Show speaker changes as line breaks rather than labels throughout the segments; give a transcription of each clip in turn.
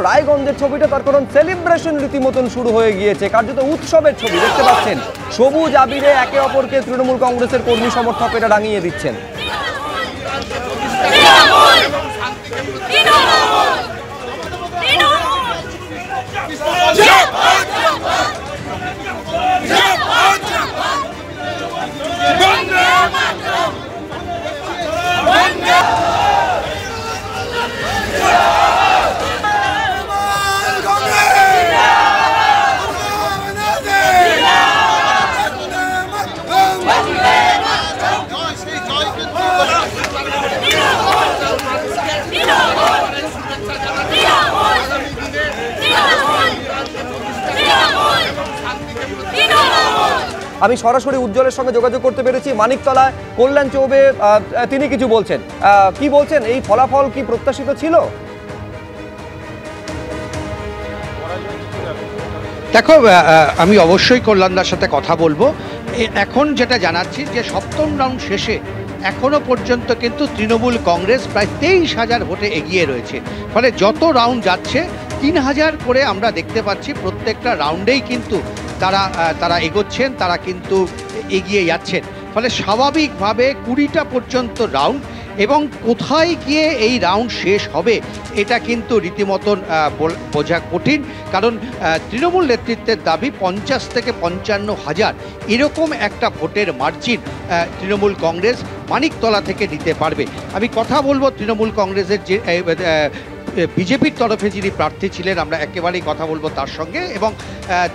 রায়গঞ্জের ছবিটা, তার কারণ সেলিব্রেশন রীতিমতন শুরু হয়ে গিয়েছে, কার্যত উৎসবের ছবি দেখতে পাচ্ছেন। সবুজ আবিরে একে অপরকে তৃণমূল কংগ্রেসের কর্মী সমর্থকেরা রাঙিয়ে দিচ্ছেন। আমি সরাসরি উজ্জ্বলের সঙ্গে যোগাযোগ করতে পেরেছি মানিকতলা। কল্যাণ চৌবে তিনি কিছু বলছেন, কি বলছেন? এই ফলাফল কি প্রত্যাশিত ছিল?
দেখো, আমি অবশ্যই কল্যাণদার সাথে কথা বলবো। এখন যেটা জানাচ্ছি যে সপ্তম রাউন্ড শেষে এখনো পর্যন্ত কিন্তু তৃণমূল কংগ্রেস প্রায় 23,000 ভোটে এগিয়ে রয়েছে। ফলে যত রাউন্ড যাচ্ছে 3,000 করে আমরা দেখতে পাচ্ছি, প্রত্যেকটা রাউন্ডেই কিন্তু তারা এগোচ্ছেন, তারা কিন্তু এগিয়ে যাচ্ছেন। ফলে স্বাভাবিকভাবে 20টা পর্যন্ত রাউন্ড, এবং কোথায় গিয়ে এই রাউন্ড শেষ হবে এটা কিন্তু রীতিমতন বোঝা কঠিন। কারণ তৃণমূল নেতৃত্বের দাবি 50 থেকে 55,000 এরকম একটা ভোটের মার্জিন তৃণমূল কংগ্রেস মানিকতলা থেকে নিতে পারবে। আমি কথা বলবো তৃণমূল কংগ্রেসের যে বিজেপির তরফে যিনি প্রার্থী ছিলেন, আমরা একেবারেই কথা বলবো তার সঙ্গে। এবং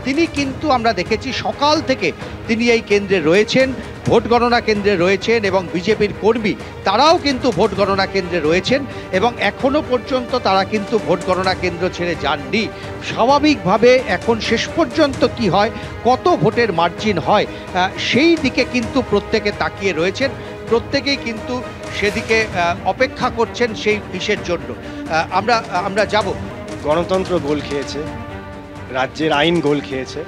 তিনি কিন্তু আমরা দেখেছি সকাল থেকে তিনি এই কেন্দ্রে রয়েছেন, ভোট গণনা কেন্দ্রে রয়েছেন, এবং বিজেপির কর্মী তারাও কিন্তু ভোট গণনা কেন্দ্রে রয়েছেন, এবং এখনও পর্যন্ত তারা কিন্তু ভোট গণনা কেন্দ্র ছেড়ে যাননি। স্বাভাবিকভাবে এখন শেষ পর্যন্ত কি হয়, কত ভোটের মার্জিন হয়, সেই দিকে কিন্তু প্রত্যেকে তাকিয়ে রয়েছেন। প্রত্যেকেই কিন্তু সেদিকে অপেক্ষা করছেন সেই ইসের জন্য। আমরা যাব।
গণতন্ত্র গোল খেয়েছে, রাজ্যের আইন গোল খেয়েছে,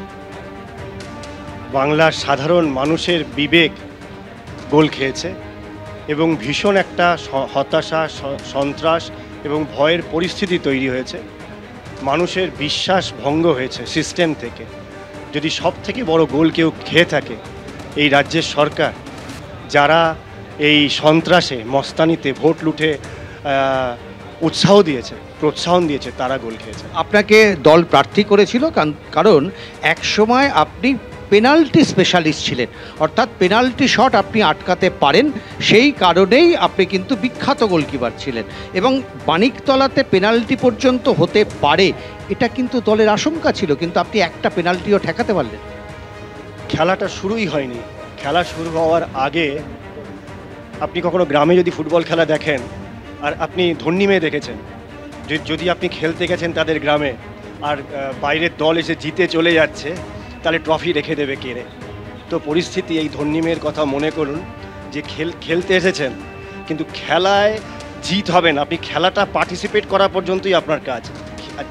বাংলার সাধারণ মানুষের বিবেক গোল খেয়েছে, এবং ভীষণ একটা হতাশা, সন্ত্রাস এবং ভয়ের পরিস্থিতি তৈরি হয়েছে। মানুষের বিশ্বাস ভঙ্গ হয়েছে সিস্টেম থেকে। যদি সব থেকে বড় গোল কেউ খেয়ে থাকে, এই রাজ্যের সরকার, যারা এই সন্ত্রাসে মস্তানিতে ভোট লুটে উৎসাহ দিয়েছে, প্রোৎসাহন দিয়েছে, তারা গোল খেয়েছে।
আপনাকে দল প্রার্থী করেছিল কারণ এক সময় আপনি পেনাল্টি স্পেশালিস্ট ছিলেন, অর্থাৎ পেনাল্টি শট আপনি আটকাতে পারেন, সেই কারণেই আপনি কিন্তু বিখ্যাত গোলকিপার ছিলেন। এবং মানিকতলাতে পেনাল্টি পর্যন্ত হতে পারে এটা কিন্তু দলের আশঙ্কা ছিল, কিন্তু আপনি একটা পেনাল্টিও ঠেকাতে পারলেন।
খেলাটা শুরুই হয়নি। খেলা শুরু হওয়ার আগে আপনি কখনো গ্রামে যদি ফুটবল খেলা দেখেন, আর আপনি ধন্যী মেয়ে দেখেছেন, যদি আপনি খেলতে গেছেন তাদের গ্রামে, আর বাইরের দল এসে জিতে চলে যাচ্ছে, তাহলে ট্রফি রেখে দেবে কেড়ে। তো পরিস্থিতি এই ধন্যী মেয়ের কথা মনে করুন, যে খেলতে এসেছেন, কিন্তু খেলায় জিত হবে না, আপনি খেলাটা পার্টিসিপেট করা পর্যন্তই আপনার কাজ। আর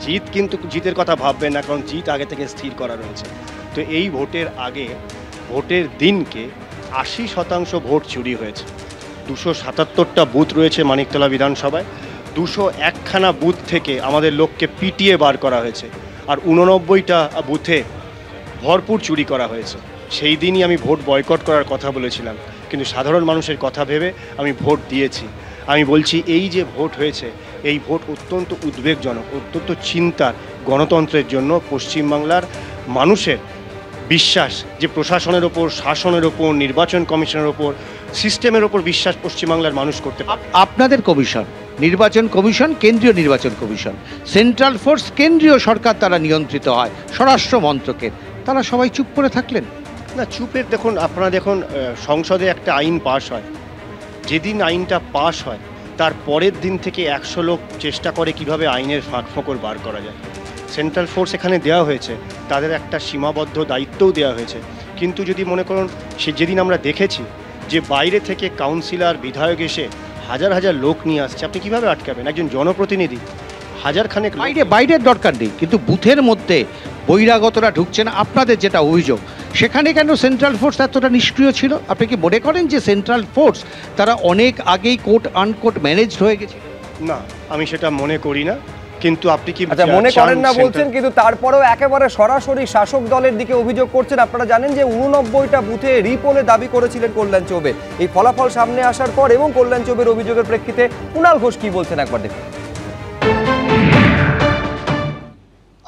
জিতের কথা ভাববেন না, কারণ জিত আগে থেকে স্থির করা রয়েছে। তো এই ভোটের আগে, ভোটের দিনকে 80% ভোট চুরি হয়েছে। 277টা বুথ রয়েছে মানিকতলা বিধানসভায়, 201খানা বুথ থেকে আমাদের লোককে পিটিয়ে বার করা হয়েছে, আর 89টা বুথে ভরপুর চুরি করা হয়েছে। সেই দিনই আমি ভোট বয়কট করার কথা বলেছিলাম, কিন্তু সাধারণ মানুষের কথা ভেবে আমি ভোট দিয়েছি। আমি বলছি, এই যে ভোট হয়েছে, এই ভোট অত্যন্ত উদ্বেগজনক, অত্যন্ত চিন্তার গণতন্ত্রের জন্য। পশ্চিমবাংলার মানুষের বিশ্বাস, যে প্রশাসনের ওপর, শাসনের ওপর, নির্বাচন কমিশনের ওপর, সিস্টেমের ওপর বিশ্বাস পশ্চিমবাংলার মানুষ করতে পারে।
আপনাদের কমিশন, নির্বাচন কমিশন, কেন্দ্রীয় নির্বাচন কমিশন, সেন্ট্রাল ফোর্স, কেন্দ্রীয় সরকার দ্বারা নিয়ন্ত্রিত হয়, স্বরাষ্ট্র মন্ত্রকের, তারা সবাই চুপ করে থাকলেন
না। চুপের দেখুন, আপনারা দেখুন, সংসদে একটা আইন পাশ হয়, যেদিন আইনটা পাশ হয় তার পরের দিন থেকে 100 লোক চেষ্টা করে কিভাবে আইনের ফাঁকফোকর বার করা যায়। সেন্ট্রাল ফোর্স এখানে দেওয়া হয়েছে, তাদের একটা সীমাবদ্ধ দায়িত্বও দেওয়া হয়েছে। কিন্তু যদি মনে করুন, যেদিন আমরা দেখেছি যে বাইরে থেকে কাউন্সিলর, বিধায়ক এসে হাজার হাজার লোক নিয়ে আসছে, আপনি কিভাবে আটকাবেন? একজন জনপ্রতিনিধি হাজারখানেক
বাইরের দরকার নেই, কিন্তু বুথের মধ্যে বহিরাগতরা ঢুকছে না, আপনাদের যেটা অভিযোগ, সেখানে কেন সেন্ট্রাল ফোর্স এতটা নিষ্ক্রিয় ছিল? আপনি কি মনে করেন যে সেন্ট্রাল ফোর্স তারা অনেক আগেই কোট আনকোট ম্যানেজড হয়ে গেছে?
না, আমি সেটা মনে করি না। কিন্তু আপনি কি
আচ্ছা মনে করেন না
চান
বলছেন, কিন্তু তারপরেও একেবারে সরাসরি শাসক দলের দিকে অভিযোগ করছেন। আপনারা জানেন যে 89টা বুথে রিপোলে দাবি করেছিলেন কল্যাণ চৌবে। এই ফলাফল সামনে আসার পর এবং কল্যাণ চৌবের অভিযোগের প্রেক্ষিতে কুণাল ঘোষ কি বলছেন একবার দেখুন।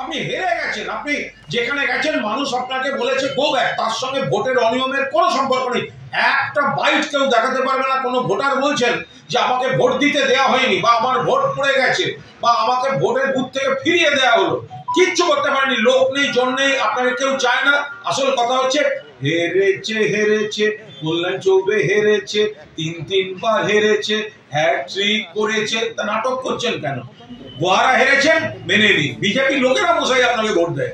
আপনি হেরে গেছেন, আপনি যেখানে গেছেন মানুষ আপনাকে বলেছে গো ব্যাক, তার সঙ্গে ভোটের অনিয়মের কোনো সম্পর্ক নেই। একটা বাইট কেউ দেখাতে পারবে না। কোনো ভোটার বলছেন যে আমাকে ভোট দিতে দেওয়া হয়নি, বা আমার ভোট পড়ে গেছে, বা আমাকে ভোটের বুথ থেকে ফিরিয়ে দেওয়া হলো, কিচ্ছু করতে পারেনি। লোক নেই, জন নেই, আপনাকে কেউ চায় না। আসল কথা হচ্ছে হেরেছে কল্যাণ চৌবে, হেরেছে তিনবার হেরেছে, হ্যাট্রিক করেছে, তা নাটক করছেন কেন? গোহারা হেরেছেন মেনে নিন, বিজেপি লোকেরা মশাই আপনাকে ভোট দেয়।